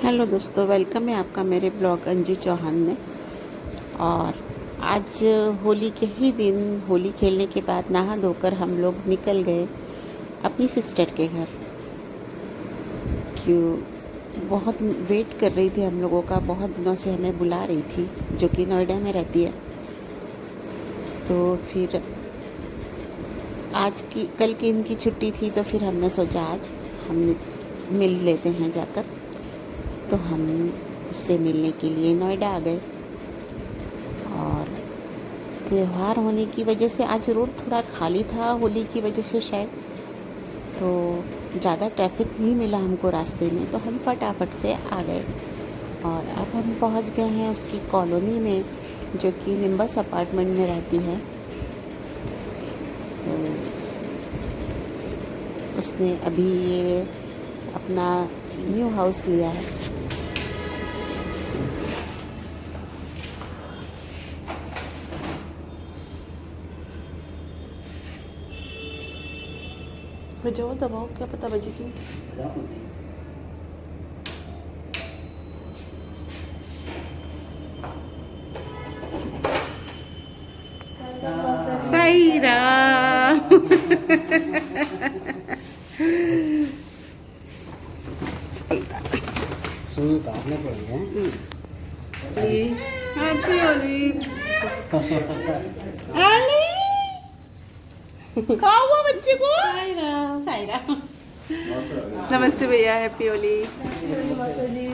Hello दोस्तों, welcome है आपका मेरे ब्लॉग अंजू चौहान में। और आज होली के ही दिन होली खेलने के बाद नहा धोकर हम लोग निकल गए अपनी सिस्टर के घर। क्यों बहुत वेट कर रही थी हम लोगों का, बहुत दिनों से हमें बुला रही थी, जो कि नोएडा में रहती है। तो फिर कल की इनकी छुट्टी थी, तो फिर हमने सोचा आज हम मिल लेते हैं जाकर। तो हम उससे मिलने के लिए नोएडा आ गए। और त्यौहार होने की वजह से आज रोड थोड़ा खाली था, होली की वजह से शायद, तो ज़्यादा ट्रैफिक नहीं मिला हमको रास्ते में, तो हम फटाफट से आ गए। और अब हम पहुंच गए हैं उसकी कॉलोनी में, जो कि निम्बस अपार्टमेंट में रहती है। तो उसने अभी ये अपना न्यू हाउस लिया है। बजाओ, दबाओ, क्या पता बजेगी। सही राम। सुई उतारने पड़ेंगे। हैप्पी होली। होली क्या हुआ बच्चे को? साई राम। नमस्ते भैया, हैप्पी होली।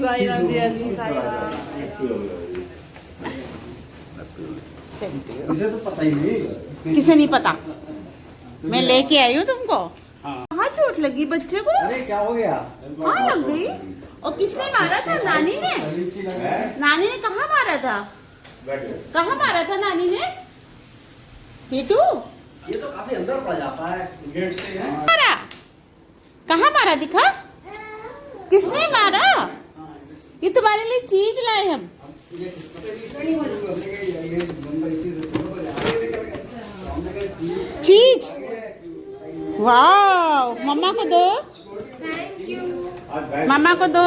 साई राम जी, जी साई राम। इसे तो पता ही नहीं। किसे नहीं पता? मैं लेके आई हूँ तुमको। कहाँ चोट लगी बच्चे को? अरे क्या हो गया? कहाँ लग गई? और किसने मारा था? नानी ने? नानी ने कहाँ मारा था? कहाँ मारा था नानी ने? टीटू? ये तो काफी अंदर पड़ जाता है गेट से है। मारा? कहाँ मारा दिखा? किसने मारा? ये तुम्हारे लिए चीज लाए हम। चीज? वाह, मम्मा को दो। मम्मा को दो।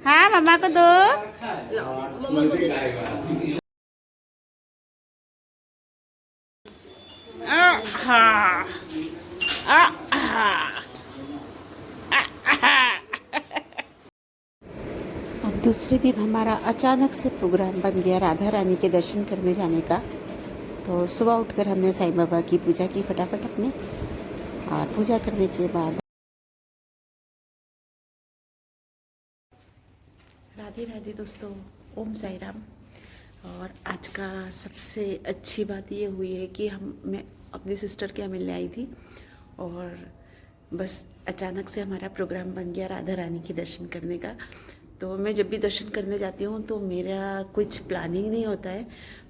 हाँ, मम्मा को दो। हाँ। अब दूसरे दिन हमारा अचानक से प्रोग्राम बन गया राधा रानी के दर्शन करने जाने का। तो सुबह उठकर हमने साईं बाबा की पूजा की फटाफट अपने, और पूजा करने के बाद राधे राधे दोस्तों, ओम साई राम। और आज का सबसे अच्छी बात ये हुई है कि मैं अपनी सिस्टर के यहाँ मिलने आई थी, और बस अचानक से हमारा प्रोग्राम बन गया राधा रानी के दर्शन करने का। तो मैं जब भी दर्शन करने जाती हूँ तो मेरा कुछ प्लानिंग नहीं होता है,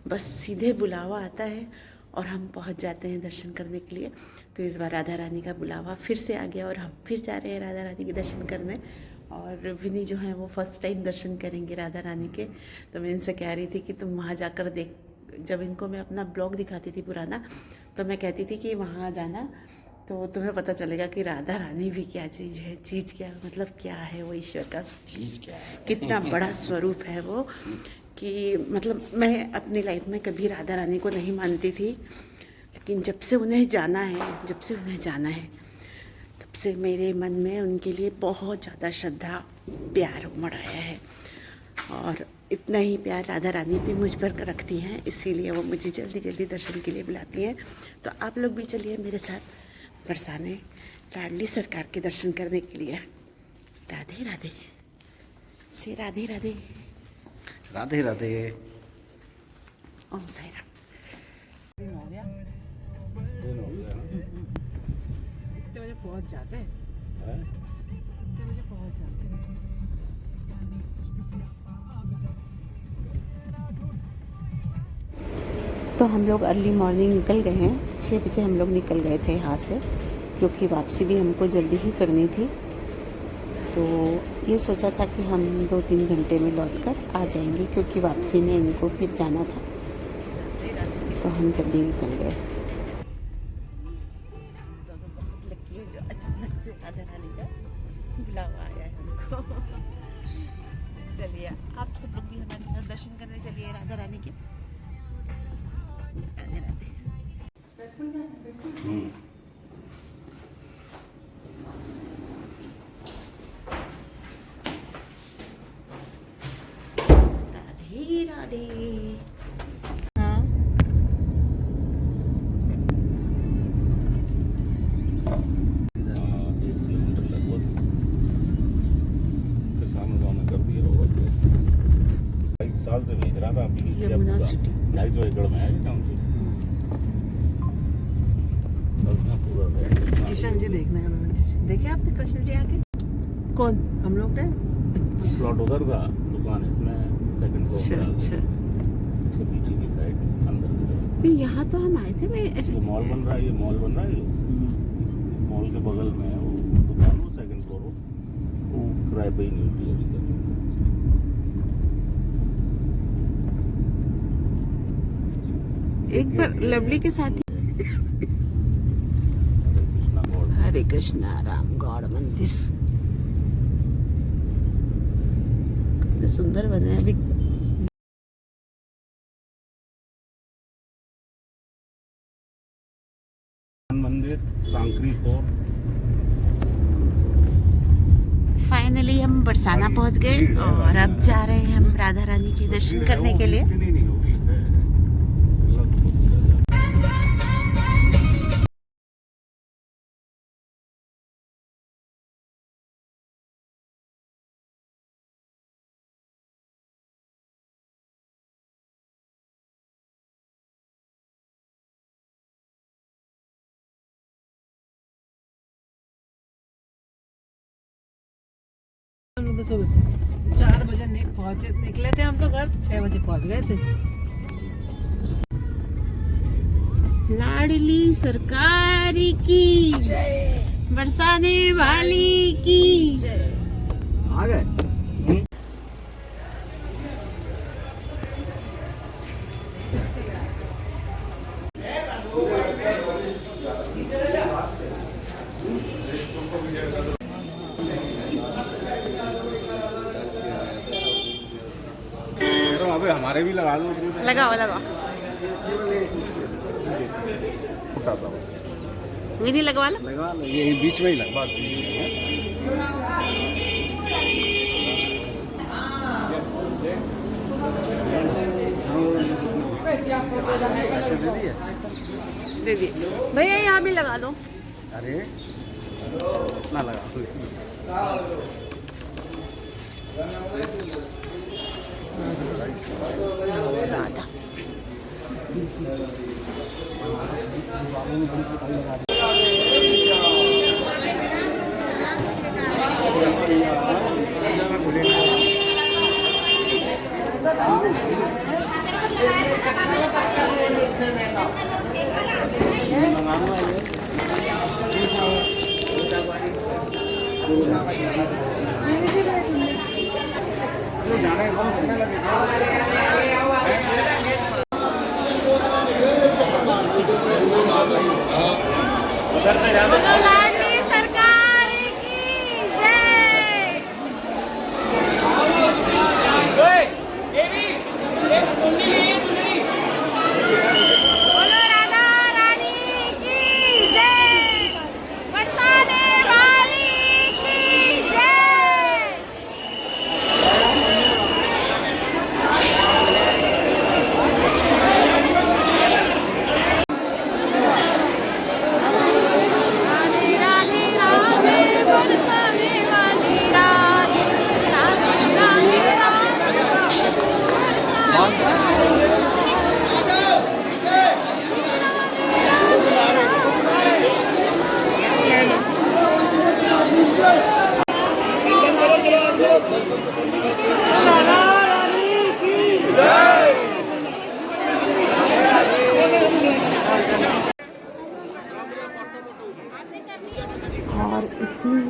बस सीधे बुलावा आता है और हम पहुँच जाते हैं दर्शन करने के लिए। तो इस बार राधा रानी का बुलावा फिर से आ गया और हम फिर जा रहे हैं राधा रानी के दर्शन करने। और विनी जो है वो फर्स्ट टाइम दर्शन करेंगे राधा रानी के। तो मैं इनसे कह रही थी कि तुम वहाँ जाकर देख, जब इनको मैं अपना ब्लॉग दिखाती थी पुराना, तो मैं कहती थी कि वहाँ जाना तो तुम्हें पता चलेगा कि राधा रानी भी क्या चीज़ है, चीज़ क्या मतलब क्या है, वो ईश्वर का चीज क्या है, कितना बड़ा स्वरूप है वो। कि मतलब मैं अपनी लाइफ में कभी राधा रानी को नहीं मानती थी, लेकिन जब से उन्हें जाना है तब से मेरे मन में उनके लिए बहुत ज़्यादा श्रद्धा प्यार उमड़ आया है। और इतना ही प्यार राधा रानी भी मुझ पर रखती हैं, इसीलिए वो मुझे जल्दी जल्दी दर्शन के लिए बुलाती हैं। तो आप लोग भी चलिए मेरे साथ बरसाने लाडली सरकार के दर्शन करने के लिए। राधे राधे से राधे राधे। राधे राधे। ओम साई राम। दिन हो गया। कितने बजे पहुंच जाते हैं? हैं? कितने बजे पहुंच जाते हैं? तो हम लोग अर्ली मॉर्निंग निकल गए हैं, 6 बजे हम लोग निकल गए थे यहाँ से, क्योंकि वापसी भी हमको जल्दी ही करनी थी। तो ये सोचा था कि हम 2-3 घंटे में लौटकर आ जाएंगे, क्योंकि वापसी में इनको फिर जाना था, तो हम जल्दी निकल गए। अचानक से राधा रानी का बुलावा आया है हमको। चलिए आप सब लोग भी हमारे साथ दर्शन करने चलिए राधा रानी के। राधे राधे। राधे राधे। हाँ साल से भेज रहा था अभी यमुना सिटी 250 एकड़ में है टाउनशिप। कृष्ण जी देखना है। देखे आपने कृष्ण जी आके? कौन? हम लोग ने प्लॉट उधर था, दुकान इसमें सेकंड अच्छा फ्लोर अच्छा। इसके पीछे की साइड अंदर की तरफ नहीं यहाँ तो हम आए थे। मैं जो मॉल बन रहा है, ये मॉल बन रहा है, ये मॉल के बगल में है वो दुकान, वो सेकंड फ्लोर वो किराए पे ही नहीं होती अभी तक। एक बार लवली के साथ ही कृष्णा गॉड हरे कृष्णा राम गौड़ मंदिर कितने सुंदर बने हैं अभी। मंदिर सांकरी फोर्ट। फाइनली हम बरसाना पहुंच गए और अब जा रहे हैं हम राधा रानी के दर्शन करने के लिए। नहीं होगी अलग तो पूजा जाए। हम लोग तो सुबह 4 बजे निकले थे, हम तो घर 6 बजे पहुंच गए थे। लाडली सरकारी की बरसाने वाली की। आ गए। अबे हमारे भी लगा दो। लगाओ लगाओ। फुटा था विधि लगवा लो। लगा लो, ये बीच में ही लगा। ऐसे दे दिए। दे दिए भैया, यहाँ भी लगा दो। अरे ना लगा। राधा बोलो लाडली सरकार की जय। बोलो राधा रानी की जय। बरसाने वाली की जय। राधे राधे राधे बरसाने वाली राधे राधे राधे राधे और इतनी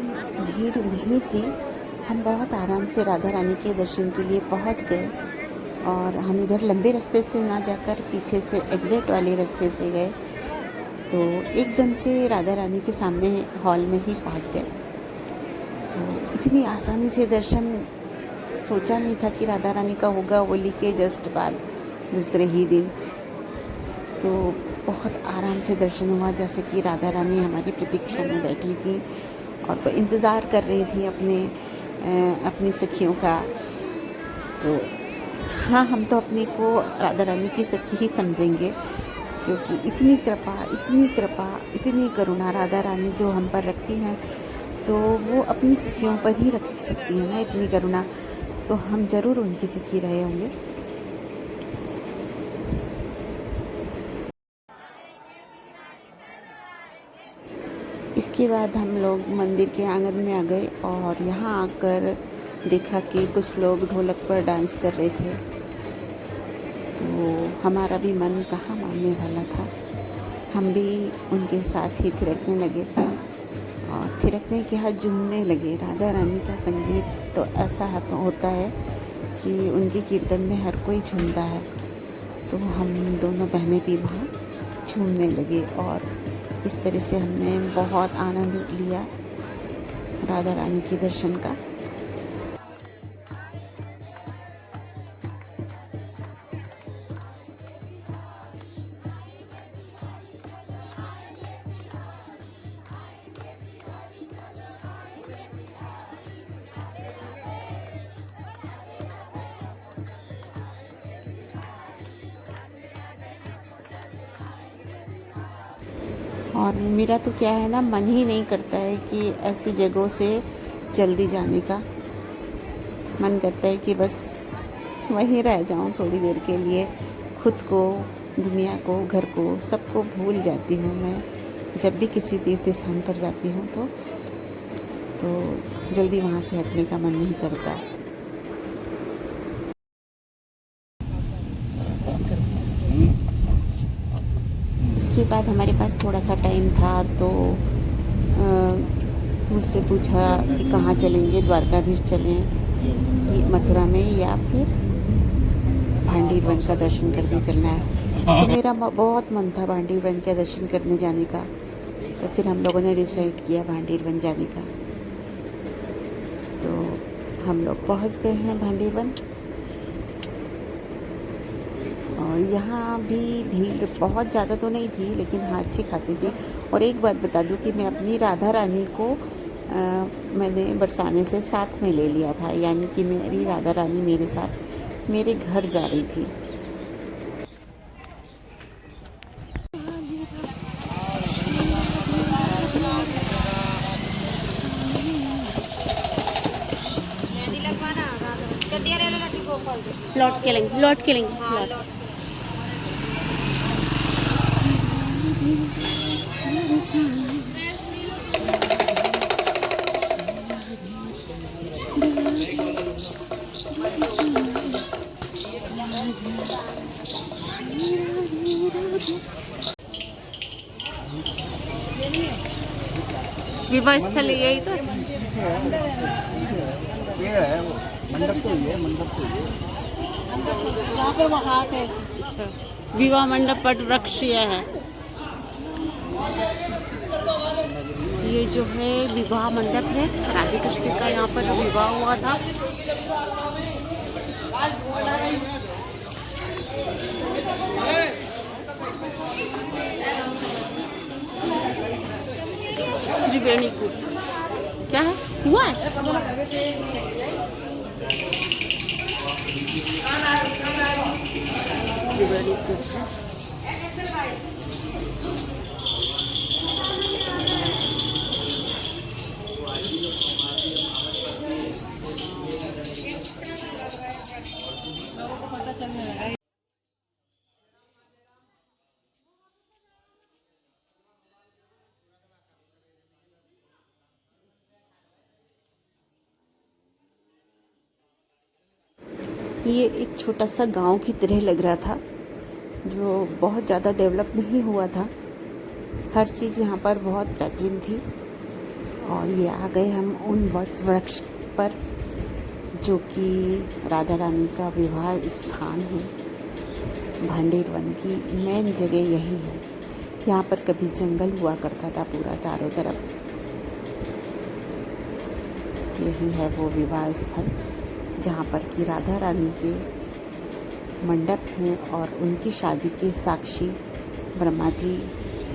भीड़ नहीं थी। हम बहुत आराम से राधा रानी के दर्शन के लिए पहुंच गए और हम इधर लंबे रास्ते से ना जाकर पीछे से एग्जिट वाले रास्ते से गए, तो एकदम से राधा रानी के सामने हॉल में ही पहुंच गए। तो इतनी आसानी से दर्शन सोचा नहीं था कि राधा रानी का होगा होली के जस्ट बाद दूसरे ही दिन। तो बहुत आराम से दर्शन हुआ, जैसे कि राधा रानी हमारी प्रतीक्षा में बैठी थी और वो इंतज़ार कर रही थी अपनी सखियों का। तो हाँ, हम तो अपने को राधा रानी की सखी ही समझेंगे, क्योंकि इतनी कृपा, इतनी करुणा राधा रानी जो हम पर रखती हैं, तो वो अपनी सखियों पर ही रख सकती है ना इतनी करुणा। तो हम ज़रूर उनकी सखी रहे होंगे। इसके बाद हम लोग मंदिर के आंगन में आ गए और यहाँ आकर देखा कि कुछ लोग ढोलक पर डांस कर रहे थे। तो हमारा भी मन कहाँ मानने वाला था, हम भी उनके साथ ही थिरकने लगे और थिरकने के हाथ झूमने लगे। राधा रानी का संगीत तो ऐसा होता है कि उनके कीर्तन में हर कोई झूमता है। तो हम दोनों बहनें भी वहाँ झूमने लगे और इस तरह से हमने बहुत आनंद लिया राधा रानी के दर्शन का। और मेरा तो क्या है ना, मन ही नहीं करता है कि ऐसी जगहों से जल्दी जाने का। मन करता है कि बस वहीं रह जाऊं थोड़ी देर के लिए, खुद को, दुनिया को, घर को, सबको भूल जाती हूँ मैं जब भी किसी तीर्थ स्थान पर जाती हूँ। तो जल्दी वहाँ से हटने का मन नहीं करता। इसके बाद हमारे पास थोड़ा सा टाइम था, तो मुझसे पूछा कि कहाँ चलेंगे, द्वारकाधीश चलें, मथुरा में, या फिर भांडीर वन का दर्शन करने चलना है। तो मेरा बहुत मन था भांडीर वन का दर्शन करने जाने का। तो फिर हम लोगों ने डिसाइड किया भांडीर वन जाने का। तो हम लोग पहुँच गए हैं भांडीर वन और यहाँ भी भीड़ बहुत ज़्यादा तो नहीं थी, लेकिन हाँ अच्छी खासी थी। और एक बात बता दूँ कि मैं अपनी राधा रानी को मैंने बरसाने से साथ में ले लिया था, यानी कि मेरी राधा रानी मेरे साथ मेरे घर जा रही थी। लौट के लेंगे। विवाह स्थल यही तो ये है वो मंडप तो ये मंडप तो ये यहाँ पर वो हाथ है। अच्छा, विवाह मंडप पर वृक्ष ये है। ये जो है विवाह मंडप है, राधे कृष्ण का यहाँ पर विवाह हुआ था। त्रिवेणी कूप क्या है, हुआ है? त्रिवेणी कूप है। पता चलने लगा। ये एक छोटा सा गांव की तरह लग रहा था, जो बहुत ज़्यादा डेवलप नहीं हुआ था। हर चीज़ यहाँ पर बहुत प्राचीन थी। और ये आ गए हम उन वट वृक्ष पर, जो कि राधा रानी का विवाह स्थान है। भांडीर वन की मेन जगह यही है। यहाँ पर कभी जंगल हुआ करता था पूरा चारों तरफ। यही है वो विवाह स्थल जहाँ पर कि राधा रानी के मंडप हैं और उनकी शादी के साक्षी ब्रह्मा जी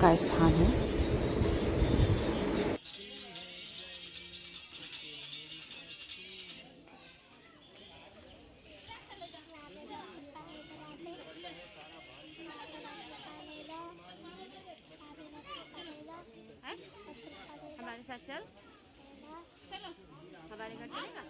का स्थान है। हमारे साथ चल, हमारे घर चलेगा।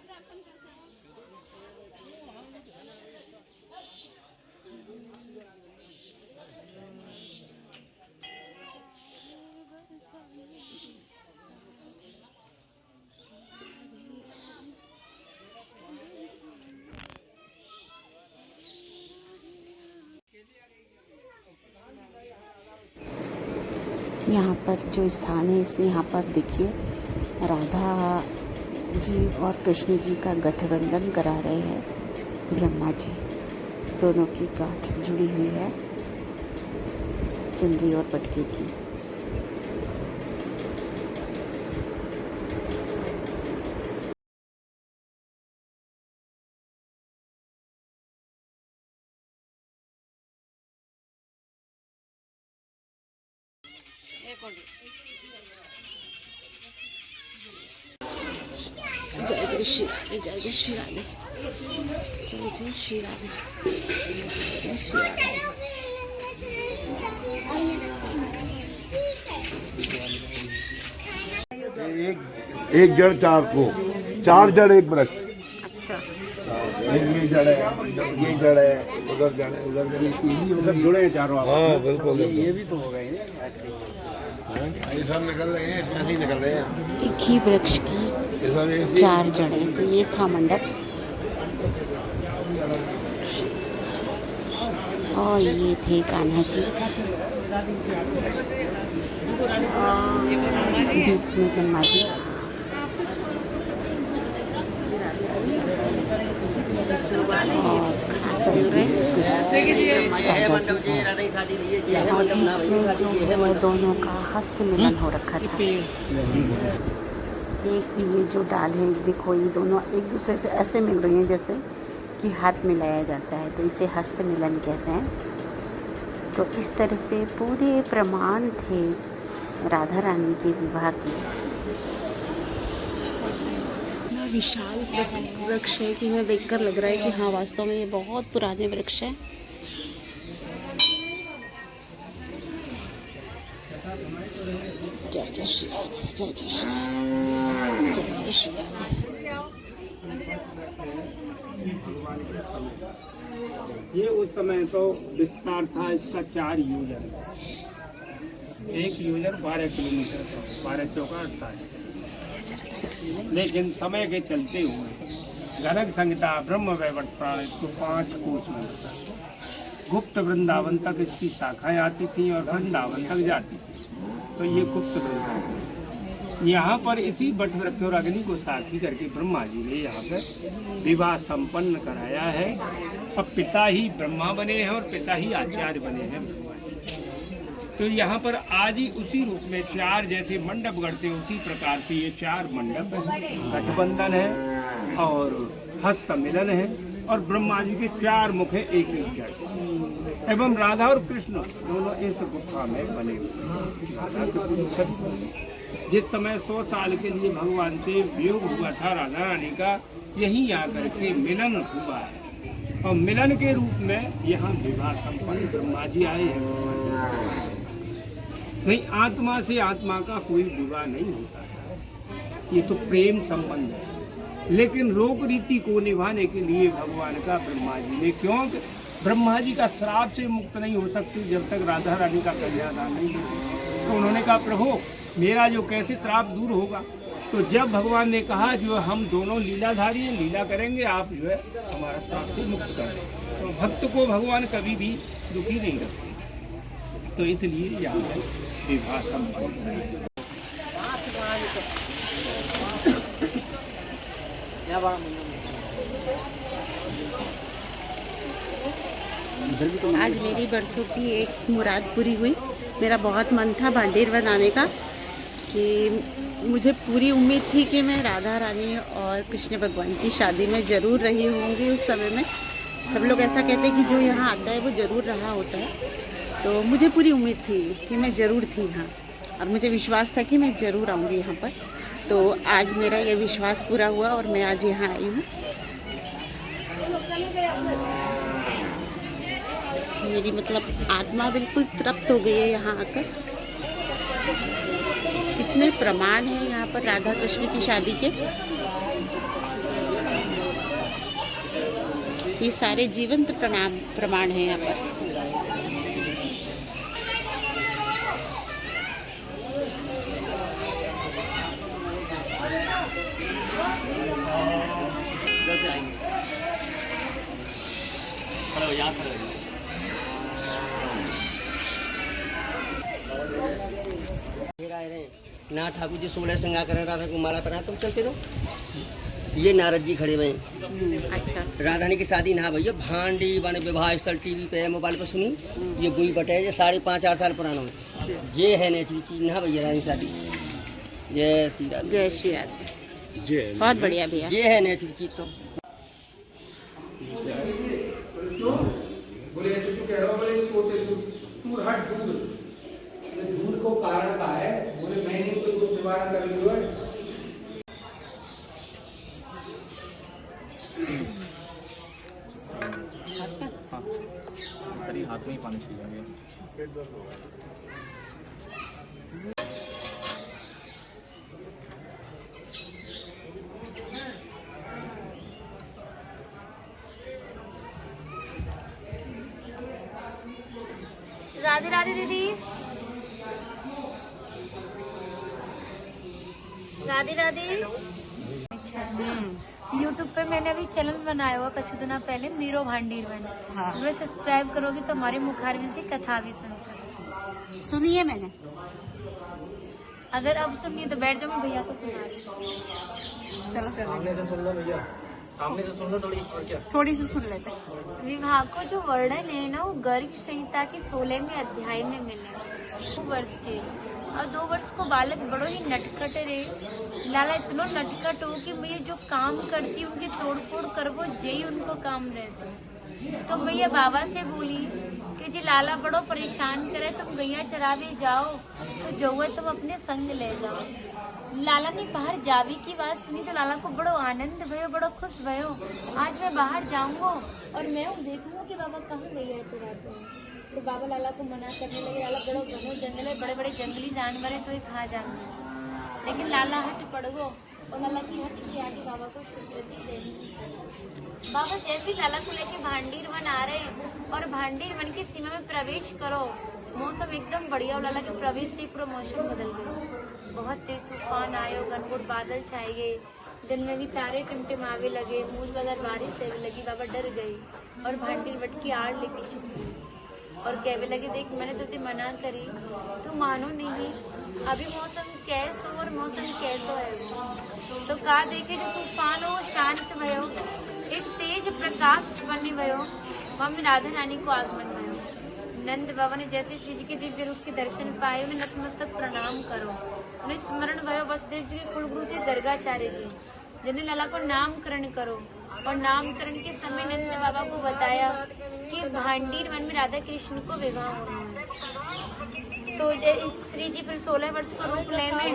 यहाँ पर जो स्थान है इस यहाँ पर देखिए राधा जी और कृष्ण जी का गठबंधन करा रहे हैं ब्रह्मा जी। दोनों की गांठ जुड़ी हुई है चुनरी और पटके की। जय जय श्री राधे, जय जय श्री राधे, जय जय श्री राधे, जय श्री राधे। एक जड़ चार को, चार जड़ एक वृक्ष। अच्छा, ये जड़ है, ये जड़ है, उधर जड़ है, उधर जड़ है, सब जुड़े हैं चारों। हाँ बिल्कुल, ये भी तो हो गए ये सब निकल रहे हैं, इसमें से निकल रहे हैं। एक ही वृक्ष की चार जड़ें, तो ये था मंडप और ये थे कान्हा जी, बीच में ब्रह्मा जी और इस साइड में राधा जी और बीच में जो है दोनों का हस्त मिलन हो रखा था। एक ये जो डाल है देखो, ये दोनों एक दूसरे से ऐसे मिल रही हैं जैसे कि हाथ मिलाया जाता है, तो इसे हस्त मिलन कहते हैं। तो इस तरह से पूरे प्रमाण थे राधा रानी के विवाह की। इतना विशाल वृक्ष है कि हमें देखकर लग रहा है कि हाँ वास्तव में ये बहुत पुराने वृक्ष है। जय जय श्री राधे, जय जय श्री राधे, जय जय श्री राधे। ये उस समय तो विस्तार था इसका 4 योजन, एक योजन 12 किलोमीटर था, 12 चौका 48। लेकिन समय के चलते हुए गणक संहिता ब्रह्म वैवर्त प्राण इसको 5 कोस में होता है। गुप्त वृंदावन तक इसकी शाखाएं आती थी और वृंदावन तक जाती थी, तो ये गुप्त वृंदावन। यहाँ पर इसी बट वृक्ष और अग्नि को साक्षी करके ब्रह्मा जी ने यहाँ पर विवाह संपन्न कराया है। अब पिता ही ब्रह्मा बने हैं और पिता ही आचार्य बने हैं ब्रह्मा जी। तो यहाँ पर आज ही उसी रूप में 4 जैसे मंडप गढ़ते उसी प्रकार से ये 4 मंडप है, गठबंधन है और हस्त मिलन है और ब्रह्मा जी के 4 मुख है, एक जड़ एवं राधा और कृष्ण दोनों इस गुफा में बने हुए। जिस समय 100 साल के लिए भगवान से वियोग हुआ था राधा रानी का, यहीं आकर के मिलन हुआ है और मिलन के रूप में यहाँ विवाह संपन्न ब्रह्मा जी आए हैं। नहीं, आत्मा से आत्मा का कोई विवाह नहीं होता है, ये तो प्रेम संबंध है। लेकिन लोक रीति को निभाने के लिए भगवान का ब्रह्मा जी ने, क्योंकि ब्रह्मा जी का श्राप से मुक्त नहीं हो सकती जब तक राधा रानी का कन्यादान नहीं हो। तो उन्होंने कहा प्रभु मेरा जो कैसे श्राप दूर होगा। तो जब भगवान ने कहा जो हम दोनों लीलाधारी हैं, लीला करेंगे, आप जो है हमारा श्राप से मुक्त करें। तो भक्त को भगवान कभी भी दुखी नहीं रखते, तो इसलिए यहाँ पर विवाह संपन्न है। आज मेरी बरसों की एक मुराद पूरी हुई। मेरा बहुत मन था भांडेर बनाने का कि मुझे पूरी उम्मीद थी कि मैं राधा रानी और कृष्ण भगवान की शादी में ज़रूर रही होंगी। उस समय में सब लोग ऐसा कहते हैं कि जो यहाँ आता है वो ज़रूर रहा होता है, तो मुझे पूरी उम्मीद थी कि मैं ज़रूर थी यहाँ, और मुझे विश्वास था कि मैं ज़रूर आऊँगी यहाँ पर। तो आज मेरा ये विश्वास पूरा हुआ और मैं आज यहाँ आई हूँ। मेरी मतलब आत्मा बिल्कुल तृप्त हो गई है यहाँ आकर। इतने प्रमाण हैं यहाँ पर राधा कृष्ण की शादी के, ये सारे जीवंत प्रमाण हैं यहाँ पर। ना ठाकुर जी 16 श्रृंगार करें, राधा को माला पहना, तुम चलते रहो। ये नारद जी खड़े हुए हैं। अच्छा, राधा रानी की शादी ना भैया भांडी बने विवाह स्थल टीवी पे मोबाइल पे सुनी। ये गुई बटे ये 5.5-4 साल पुराना है। ये है नेचुरल चीज ना भैया रानी शादी। जय श्री राधे। जय श्री राधे। बहुत बढ़िया भैया। ये है नेचुरल चीज। तो बोले ऐसे तो कह रहा हूँ, बोले पोते तू हट दूर दूर को कारण का है। बोले मैं नहीं कोई कुछ निवारण कर लियो है। हाथ में ही पानी चाहिए। राधे राधे दीदी। राधे राधे। अच्छा, यूट्यूब पे मैंने अभी चैनल बनाया हुआ कुछ दिनों पहले, मीरो भांडीरवन। हाँ। सब्सक्राइब करोगी तो हमारे मुखारविंद से कथा भी सुन सकते। सुनिए मैंने, अगर अब सुनिए तो बैठ जाओ, मैं भैया को सुना रही। चलो सामने से सुन लो भैया, सामने से सुन लो थोड़ी, और क्या थोड़ी सी सुन लेते। विवाह को जो वर्णन है ना, वो गर्ग संहिता के 16वें अध्याय में मिले। 2 वर्ष के और 2 वर्ष को बालक बड़ो ही नटखट रे। लाला इतना नटखट हो कि भैया जो काम करती उनकी तोड़ फोड़ कर वो जय उनको काम रहते। तो भैया बाबा से बोली कि जी लाला बड़ो परेशान करे, तुम गैया चरावे जाओ तो जो है तुम अपने संग ले जाओ। लाला ने बाहर जावे की बात सुनी तो लाला को बड़ो आनंद भयो, बड़ो खुश भयो। आज मैं बाहर जाऊंगा और मैं देखूंगा कि बाबा कहाँ गैया चराते हैं। तो बाबा लाला को मना करने लगे। लाला बड़ो घनो जंगल है, बड़े बड़े जंगली जानवर है, तो ये खा जाएंगे। लेकिन लाला हट पड़ गो और लाला की हट के आगे बाबा को स्वीकृति दे। बाबा जैसे लाला को लेके भांडीर आ रहे और भांडीर वन की सीमा में प्रवेश करो, मौसम एकदम बढ़िया और लाला के प्रवेश से पूरा मौसम बदल गया। बहुत तेज तूफान आयो, घनघोर बादल छाए गए, दिन में भी तारे टिमटिमावे लगे, मूसलाधार बारिश से लगी। बाबा डर गए और भांडीर वट की आड़ लेके छुप गए और कहने लगे, देख मैंने तुझे मना करी, तू मानो नहीं। अभी मौसम कैसो और मौसम कैसो है। तो कहा देखे जो तूफान हो शांत भयो, एक तेज प्रकाश बने भयो, मम्मी राधा रानी को आगमन भयो। नंद बाबा ने जैसे श्री जी के दिव्य रूप के दर्शन पाए, उन्हें नतमस्तक प्रणाम करो। उन्हें स्मरण भयो वसुदेव जी के कुलगुरु थे गर्गाचार्य जी, जिन्हें लाला को नामकरण करो। और नामकरण के समय नंद बाबा को बताया कि भांडीर वन में राधा कृष्ण को विवाह होना है। तो श्री जी फिर 16 वर्ष का रूप लेने,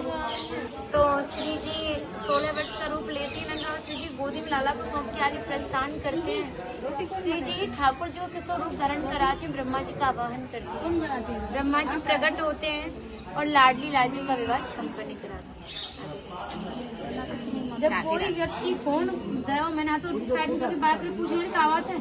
तो श्री जी 16 वर्ष का रूप लेते हैं और श्री जी गोदी में लाला को सौंप के आगे प्रस्थान करते हैं। श्री जी ठाकुर जी को किसो रूप धारण कराते हैं, ब्रह्मा जी का आवाहन करते हैं। ब्रह्मा जी प्रकट होते हैं और लाडली लाडली का विवाह संपन्न कराते हैं। जब कोई व्यक्ति फोन दो, मैंने तो साइड में बात पूछने का आवाज है